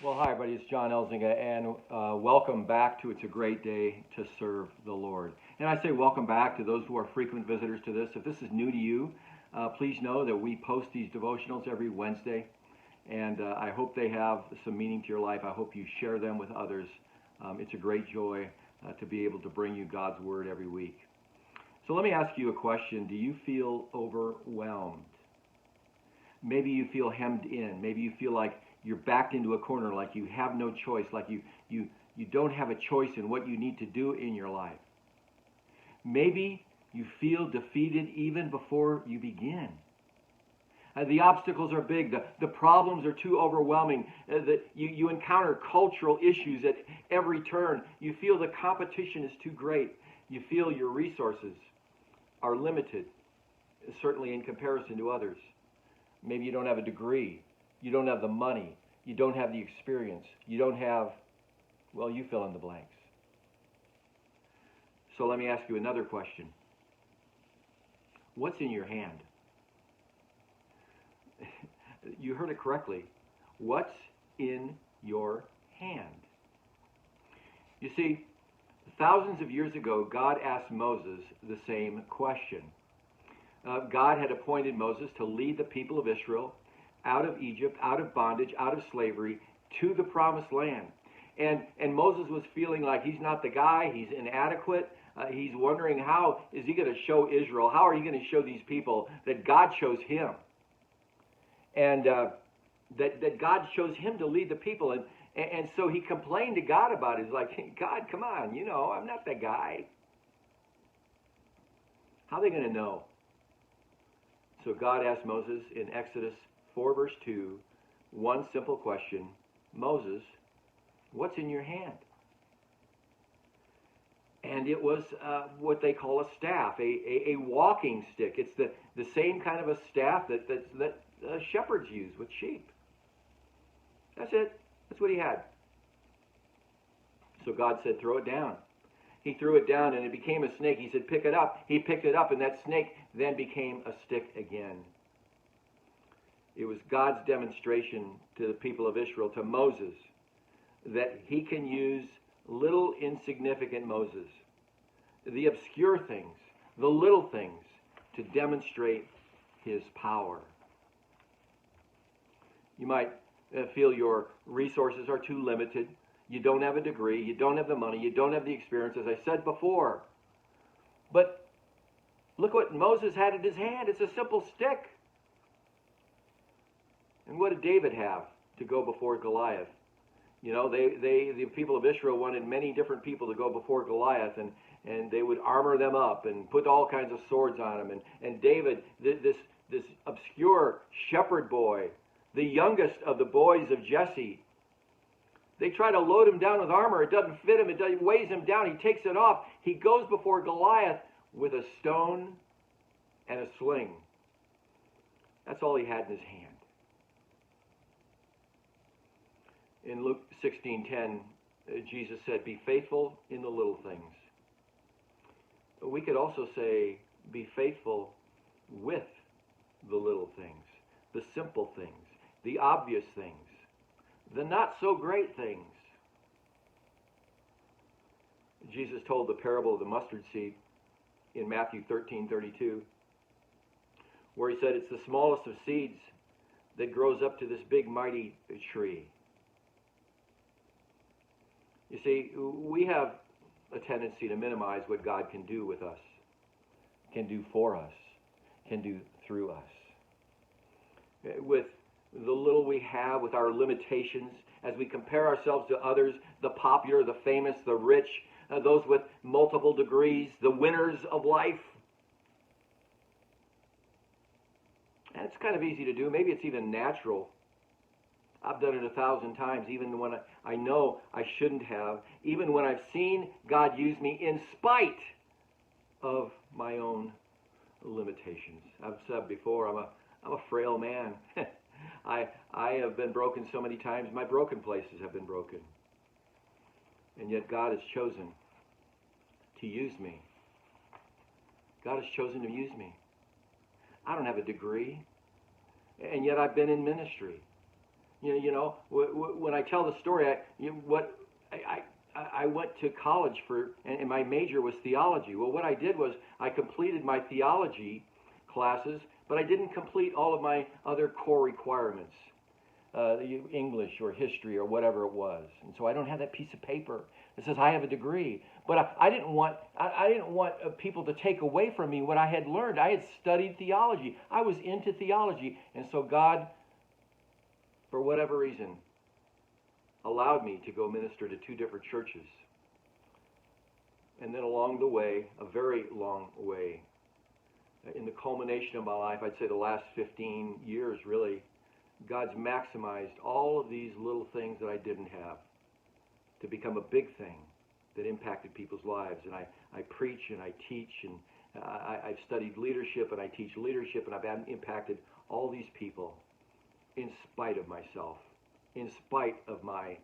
Well, hi, everybody. It's John Elzinga, and welcome back to It's a Great Day to Serve the Lord. And I say welcome back to those who are frequent visitors to this. If this is new to you, please know that we post these devotionals every Wednesday, and I hope they have some meaning to your life. I hope you share them with others. It's a great joy to be able to bring you God's Word every week. So let me ask you a question. Do you feel overwhelmed? Maybe you feel hemmed in. Maybe you feel like you're backed into a corner, like you have no choice, like you don't have a choice in what you need to do in your life. Maybe you feel defeated even before you begin. The obstacles are big. The problems are too overwhelming. You encounter cultural issues at every turn. You feel the competition is too great. You feel your resources are limited, certainly in comparison to others. Maybe you don't have a degree. You don't have the money. You don't have the experience. You don't have, well, you fill in the blanks. So let me ask you another question. What's in your hand? You heard it correctly. What's in your hand? You see, thousands of years ago, God asked Moses the same question. God had appointed Moses to lead the people of Israel out of Egypt, out of bondage, out of slavery, to the promised land. And Moses was feeling like he's not the guy, he's inadequate. He's wondering, how is he going to show Israel, how are you going to show these people that God chose him? And that God chose him to lead the people. And so he complained to God about it. He's like, hey, God, come on, I'm not that guy. How are they going to know? So God asked Moses in Exodus 4 verse 2, one simple question. Moses, what's in your hand? And it was what they call a staff, a walking stick. It's the same kind of a staff that shepherds use with sheep. That's it. That's what he had. So God said, throw it down. He threw it down and it became a snake. He said, pick it up. He picked it up and that snake then became a stick again. It was God's demonstration to the people of Israel, to Moses, that he can use little insignificant Moses, the obscure things, the little things, to demonstrate his power. You might feel your resources are too limited. You don't have a degree, you don't have the money, you don't have the experience, as I said before. But look what Moses had in his hand. It's a simple stick. And what did David have to go before Goliath? The people of Israel wanted many different people to go before Goliath, and they would armor them up and put all kinds of swords on them. And David, this obscure shepherd boy, the youngest of the boys of Jesse, they try to load him down with armor. It doesn't fit him. It weighs him down. He takes it off. He goes before Goliath with a stone and a sling. That's all he had in his hand. In Luke 16:10, Jesus said, be faithful in the little things. We could also say, be faithful with the little things, the simple things, the obvious things, the not so great things. Jesus told the parable of the mustard seed in Matthew 13:32, where he said it's the smallest of seeds that grows up to this big mighty tree. You see, we have a tendency to minimize what God can do with us, can do for us, can do through us. With the little we have, with our limitations, as we compare ourselves to others, the popular, the famous, the rich, those with multiple degrees, the winners of life. And it's kind of easy to do. Maybe it's even natural. I've done it 1,000 times, even when I know I shouldn't have, even when I've seen God use me in spite of my own limitations. I've said before, I'm a frail man. I have been broken so many times, my broken places have been broken. And yet God has chosen to use me. God has chosen to use me. I don't have a degree, and yet I've been in ministry. When I tell the story, I went to college and my major was theology. Well, what I did was I completed my theology classes, but I didn't complete all of my other core requirements, English or history or whatever it was. And so I don't have that piece of paper that says I have a degree. But I didn't want people to take away from me what I had learned. I had studied theology. I was into theology, and so God, for whatever reason, allowed me to go minister to 2 different churches. And then along the way, a very long way, in the culmination of my life, I'd say the last 15 years really, God's maximized all of these little things that I didn't have to become a big thing that impacted people's lives. And I preach and I teach, and I've studied leadership and I teach leadership, and I've impacted all these people in spite of myself, in spite of my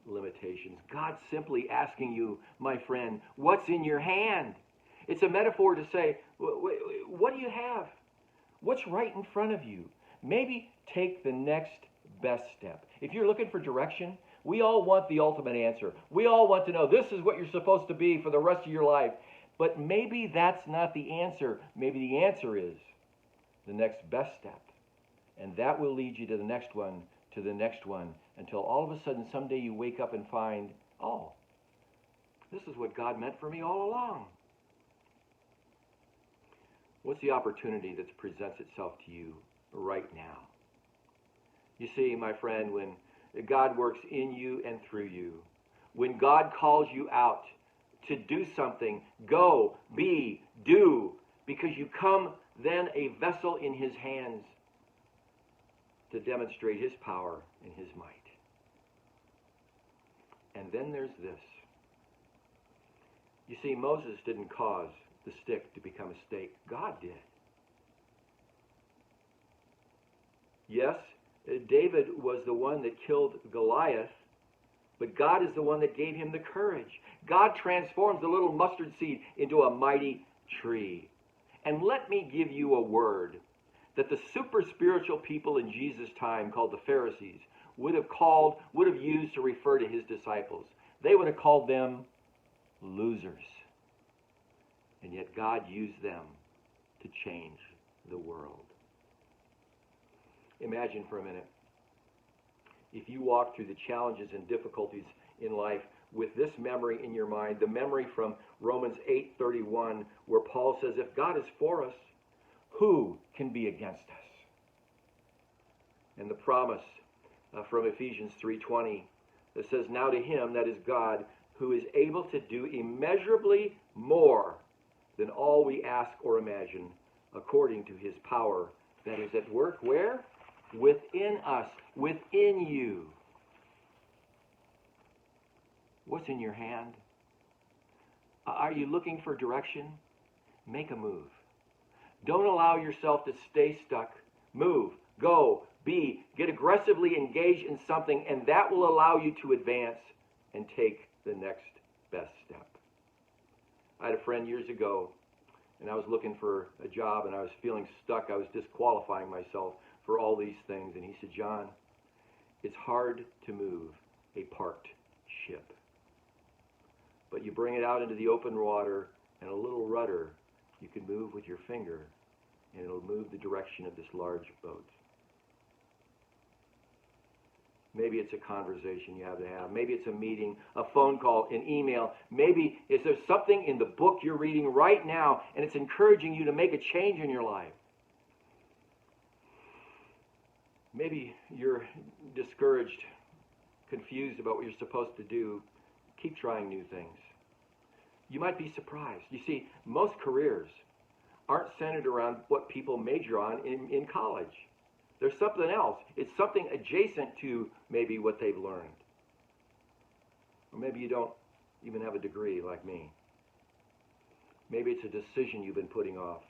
limitations. God's simply asking you, my friend, what's in your hand? It's a metaphor to say, what do you have? What's right in front of you? Maybe take the next best step. If you're looking for direction, we all want the ultimate answer. We all want to know this is what you're supposed to be for the rest of your life. But maybe that's not the answer. Maybe the answer is the next best step. And that will lead you to the next one, to the next one, until all of a sudden someday you wake up and find, oh, this is what God meant for me all along. What's the opportunity that presents itself to you right now? You see, my friend, when God works in you and through you, when God calls you out to do something, go, be, do, because you come then a vessel in His hands to demonstrate His power and His might. And then there's this. You see, Moses didn't cause the stick to become a stake. God did. Yes, David was the one that killed Goliath, but God is the one that gave him the courage. God transforms the little mustard seed into a mighty tree. And let me give you a word that the super spiritual people in Jesus' time, called the Pharisees, would have used to refer to His disciples. They would have called them losers. And yet God used them to change the world. Imagine for a minute, if you walk through the challenges and difficulties in life with this memory in your mind, the memory from Romans 8:31, where Paul says, if God is for us, who can be against us? And the promise from Ephesians 3:20 that says, now to Him, that is God, who is able to do immeasurably more than all we ask or imagine, according to His power that is at work, where? Within us, within you. What's in your hand? Are you looking for direction? Make a move. Don't allow yourself to stay stuck. Move, go, be, get aggressively engaged in something, and that will allow you to advance and take the next best step. I had a friend years ago, and I was looking for a job, and I was feeling stuck. I was disqualifying myself for all these things. And he said, John, it's hard to move a parked ship. But you bring it out into the open water, and a little rudder you can move with your finger, and it'll move the direction of this large boat. Maybe it's a conversation you have to have. Maybe it's a meeting, a phone call, an email. Maybe is there something in the book you're reading right now, and it's encouraging you to make a change in your life. Maybe you're discouraged, confused about what you're supposed to do. Keep trying new things. You might be surprised. You see, most careers aren't centered around what people major on in college. There's something else. It's something adjacent to maybe what they've learned. Or maybe you don't even have a degree like me. Maybe it's a decision you've been putting off.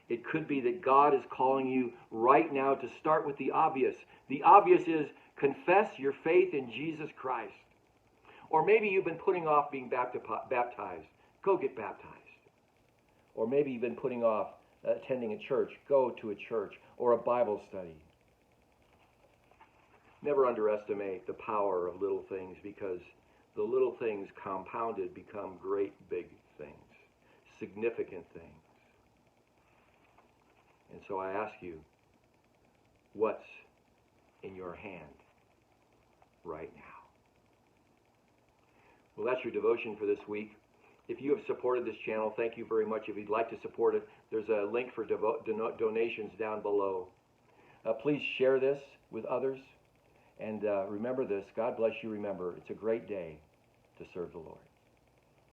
It could be that God is calling you right now to start with the obvious. The obvious is confess your faith in Jesus Christ. Or maybe you've been putting off being baptized. Go get baptized. Or maybe you've been putting off attending a church. Go to a church or a Bible study. Never underestimate the power of little things, because the little things compounded become great big things, significant things. And so I ask you, what's in your hand right now? Well, that's your devotion for this week. If you have supported this channel, thank you very much. If you'd like to support it, there's a link for donations down below. Please share this with others. And remember this, God bless you. Remember, it's a great day to serve the Lord.